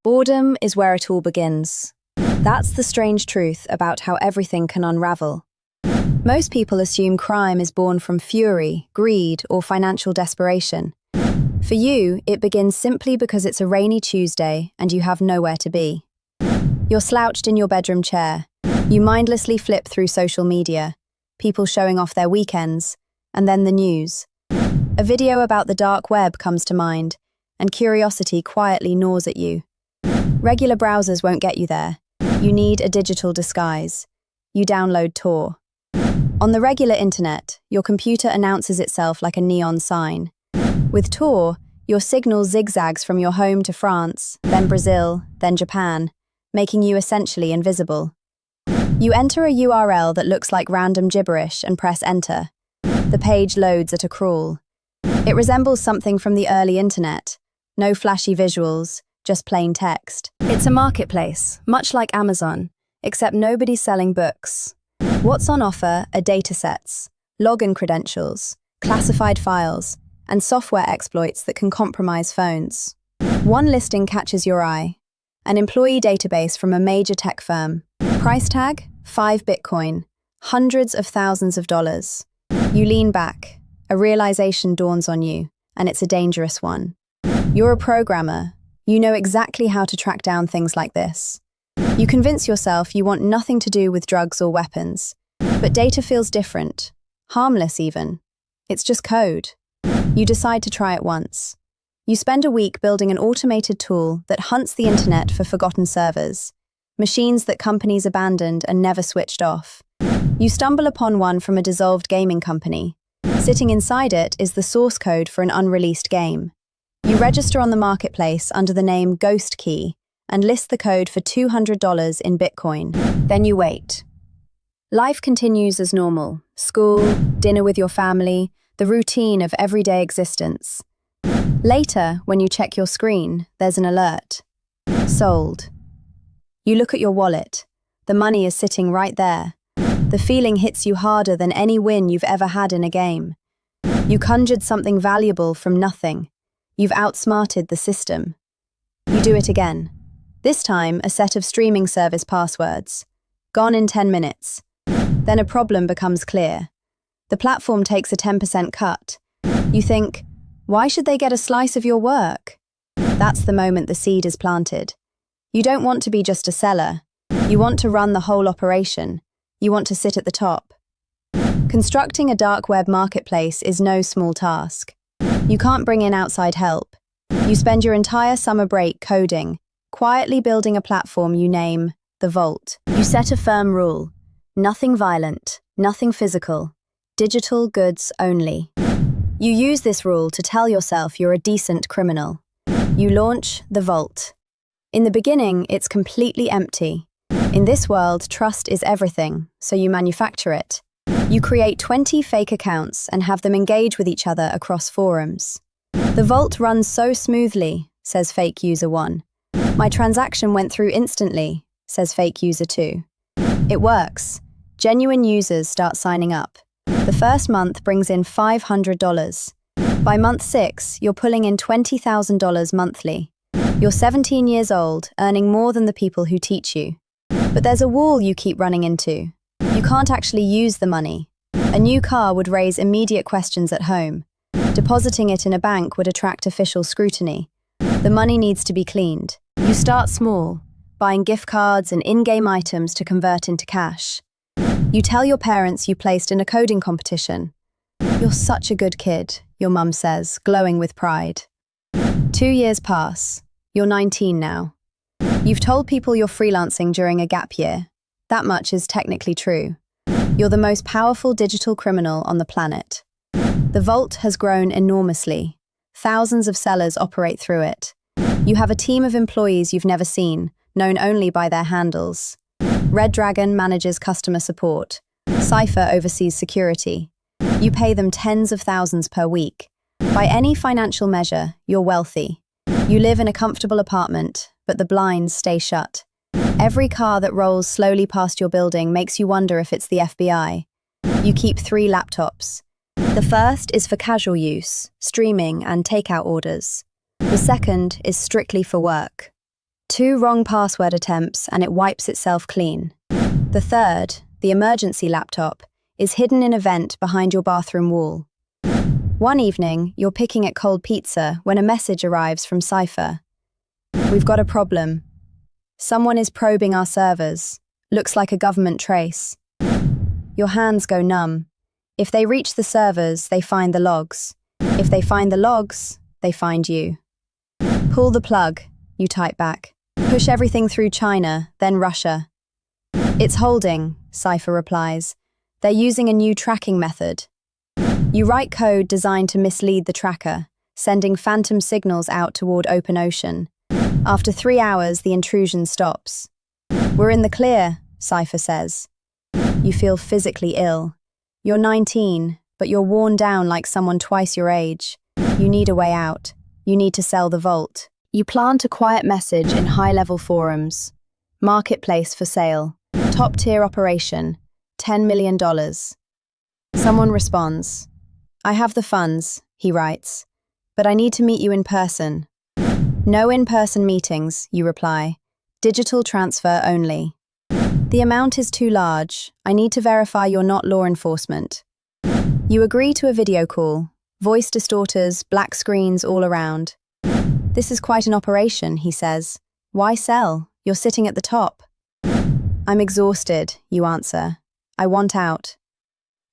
Boredom is where it all begins. That's the strange truth about how everything can unravel. Most people assume crime is born from fury, greed, or financial desperation. For you, it begins simply because it's a rainy Tuesday and you have nowhere to be. You're slouched in your bedroom chair. You mindlessly flip through social media, people showing off their weekends, and then the news. A video about the dark web comes to mind, and curiosity quietly gnaws at you. Regular browsers won't get you there. You need a digital disguise. You download Tor. On the regular internet, your computer announces itself like a neon sign. With Tor, your signal zigzags from your home to France, then Brazil, then Japan, making you essentially invisible. You enter a URL that looks like random gibberish and press enter. The page loads at a crawl. It resembles something from the early internet. No flashy visuals, just plain text. It's a marketplace, much like Amazon, except nobody's selling books. What's on offer are datasets, login credentials, classified files, and software exploits that can compromise phones. One listing catches your eye. An employee database from a major tech firm. Price tag? 5 Bitcoin. Hundreds of thousands of dollars. You lean back. A realization dawns on you, and it's a dangerous one. You're a programmer. You know exactly how to track down things like this. You convince yourself you want nothing to do with drugs or weapons. But data feels different. Harmless even. It's just code. You decide to try it once. You spend a week building an automated tool that hunts the internet for forgotten servers, machines that companies abandoned and never switched off. You stumble upon one from a dissolved gaming company. Sitting inside it is the source code for an unreleased game. You register on the marketplace under the name Ghost Key and list the code for $200 in Bitcoin. Then you wait. Life continues as normal. School, dinner with your family, the routine of everyday existence. Later, when you check your screen, there's an alert. Sold. You look at your wallet. The money is sitting right there. The feeling hits you harder than any win you've ever had in a game. You conjured something valuable from nothing. You've outsmarted the system. You do it again. This time, a set of streaming service passwords. Gone in 10 minutes. Then a problem becomes clear. The platform takes a 10% cut. You think, why should they get a slice of your work? That's the moment the seed is planted. You don't want to be just a seller. You want to run the whole operation. You want to sit at the top. Constructing a dark web marketplace is no small task. You can't bring in outside help. You spend your entire summer break coding, quietly building a platform you name the Vault. You set a firm rule. Nothing violent, nothing physical. Digital goods only. You use this rule to tell yourself you're a decent criminal. You launch the Vault. In the beginning, it's completely empty. In this world, trust is everything, so you manufacture it. You create 20 fake accounts and have them engage with each other across forums. The Vault runs so smoothly, says fake user 1. My transaction went through instantly, says fake user 2. It works. Genuine users start signing up. The first month brings in $500. By month 6, you're pulling in $20,000 monthly. You're 17 years old, earning more than the people who teach you. But there's a wall you keep running into. You can't actually use the money. A new car would raise immediate questions at home. Depositing it in a bank would attract official scrutiny. The money needs to be cleaned. You start small, buying gift cards and in-game items to convert into cash. You tell your parents you placed in a coding competition. You're such a good kid, your mum says, glowing with pride. 2 years pass. You're 19 now. You've told people you're freelancing during a gap year. That much is technically true. You're the most powerful digital criminal on the planet. The Vault has grown enormously. Thousands of sellers operate through it. You have a team of employees you've never seen, known only by their handles. Red Dragon manages customer support. Cypher oversees security. You pay them tens of thousands per week. By any financial measure, you're wealthy. You live in a comfortable apartment, but the blinds stay shut. Every car that rolls slowly past your building makes you wonder if it's the FBI. You keep 3 laptops. The first is for casual use, streaming and takeout orders. The second is strictly for work. 2 wrong password attempts and it wipes itself clean. The third, the emergency laptop, is hidden in a vent behind your bathroom wall. One evening, you're picking at cold pizza when a message arrives from Cypher. We've got a problem. Someone is probing our servers. Looks like a government trace. Your hands go numb. If they reach the servers, they find the logs. If they find the logs, they find you. Pull the plug, you type back. Push everything through China, then Russia. It's holding, Cypher replies. They're using a new tracking method. You write code designed to mislead the tracker, sending phantom signals out toward open ocean. After 3 hours, the intrusion stops. We're in the clear, Cypher says. You feel physically ill. You're 19, but you're worn down like someone twice your age. You need a way out. You need to sell the vault. You plant a quiet message in high-level forums. Marketplace for sale. Top-tier operation. $10 million. Someone responds. I have the funds, he writes, but I need to meet you in person. No in-person meetings, you reply. Digital transfer only. The amount is too large. I need to verify you're not law enforcement. You agree to a video call. Voice distorters, black screens all around. This is quite an operation, he says. Why sell? You're sitting at the top. I'm exhausted, you answer. I want out.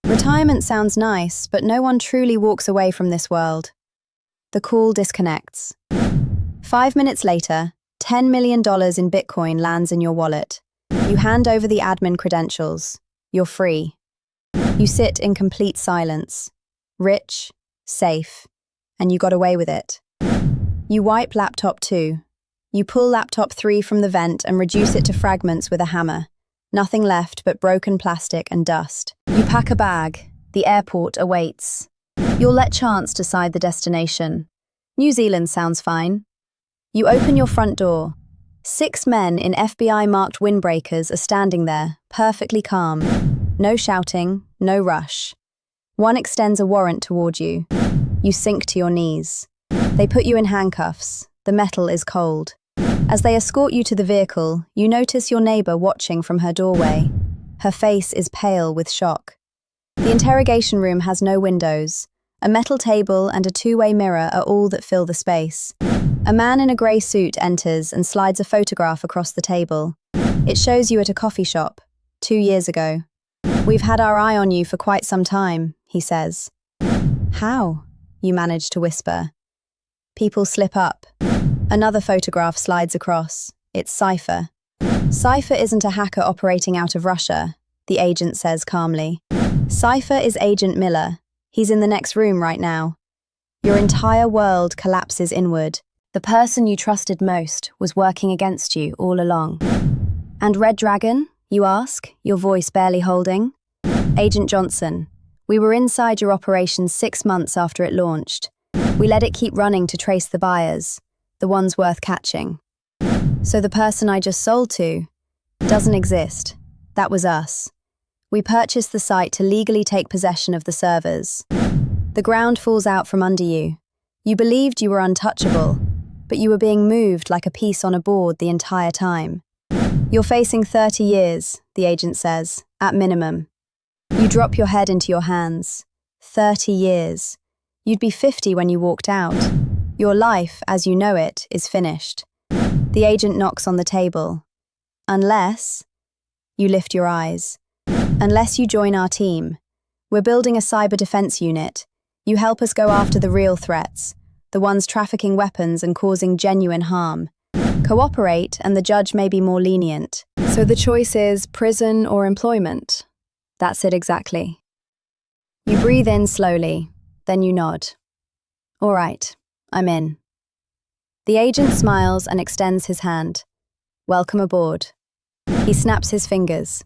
Retirement sounds nice, but no one truly walks away from this world. The call disconnects. 5 minutes later, $10 million in Bitcoin lands in your wallet. You hand over the admin credentials. You're free. You sit in complete silence. Rich, safe, and you got away with it. You wipe laptop 2. You pull laptop 3 from the vent and reduce it to fragments with a hammer. Nothing left but broken plastic and dust. You pack a bag. The airport awaits. You'll let chance decide the destination. New Zealand sounds fine. You open your front door. 6 men in FBI-marked windbreakers are standing there, perfectly calm. No shouting, no rush. One extends a warrant toward you. You sink to your knees. They put you in handcuffs. The metal is cold. As they escort you to the vehicle, you notice your neighbor watching from her doorway. Her face is pale with shock. The interrogation room has no windows. A metal table and a 2-way mirror are all that fill the space. A man in a grey suit enters and slides a photograph across the table. It shows you at a coffee shop, 2 years ago. We've had our eye on you for quite some time, he says. How? You manage to whisper. People slip up. Another photograph slides across. It's Cypher. Cypher isn't a hacker operating out of Russia, the agent says calmly. Cypher is Agent Miller. He's in the next room right now. Your entire world collapses inward. The person you trusted most was working against you all along. And Red Dragon, you ask, your voice barely holding? Agent Johnson, we were inside your operation 6 months after it launched. We let it keep running to trace the buyers, the ones worth catching. So the person I just sold to doesn't exist. That was us. We purchased the site to legally take possession of the servers. The ground falls out from under you. You believed you were untouchable, but you were being moved like a piece on a board the entire time. You're facing 30 years, the agent says, at minimum. You drop your head into your hands. 30 years. You'd be 50 when you walked out. Your life, as you know it, is finished. The agent knocks on the table. Unless... You lift your eyes. Unless you join our team. We're building a cyber defense unit. You help us go after the real threats, the ones trafficking weapons and causing genuine harm. Cooperate and the judge may be more lenient. So the choice is prison or employment. That's it exactly. You breathe in slowly, then you nod. All right, I'm in. The agent smiles and extends his hand. Welcome aboard. He snaps his fingers,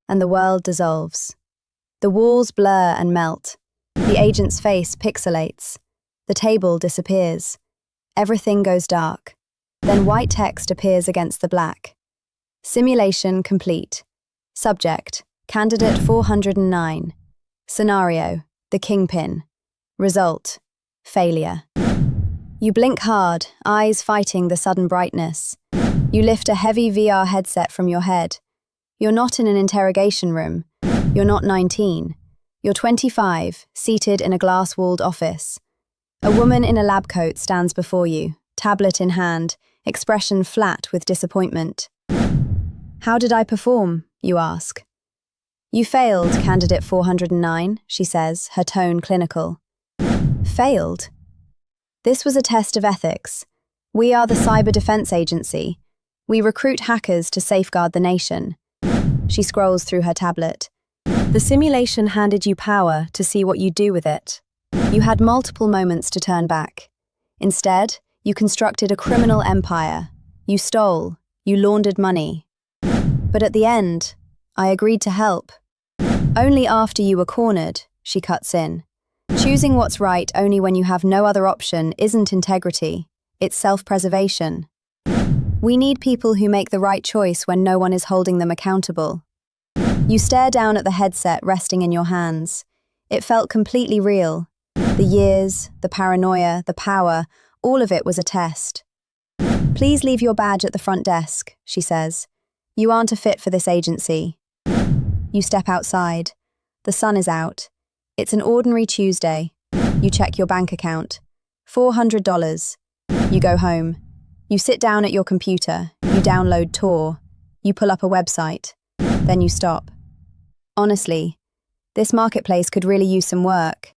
and the world dissolves. The walls blur and melt. The agent's face pixelates. The table disappears. Everything goes dark. Then white text appears against the black. Simulation complete. Subject, Candidate 409. Scenario, the Kingpin. Result, failure. You blink hard, eyes fighting the sudden brightness. You lift a heavy VR headset from your head. You're not in an interrogation room. You're not 19. You're 25, seated in a glass-walled office. A woman in a lab coat stands before you, tablet in hand, expression flat with disappointment. How did I perform, you ask. You failed, candidate 409, she says, her tone clinical. Failed? This was a test of ethics. We are the Cyber Defense Agency. We recruit hackers to safeguard the nation. She scrolls through her tablet. The simulation handed you power to see what you do with it. You had multiple moments to turn back. Instead, you constructed a criminal empire. You stole. You laundered money. But at the end, I agreed to help. Only after you were cornered, she cuts in. Choosing what's right only when you have no other option isn't integrity. It's self-preservation. We need people who make the right choice when no one is holding them accountable. You stare down at the headset resting in your hands. It felt completely real. The years, the paranoia, the power, all of it was a test. Please leave your badge at the front desk, she says. You aren't a fit for this agency. You step outside. The sun is out. It's an ordinary Tuesday. You check your bank account. $400. You go home. You sit down at your computer. You download Tor. You pull up a website. Then you stop. Honestly, this marketplace could really use some work.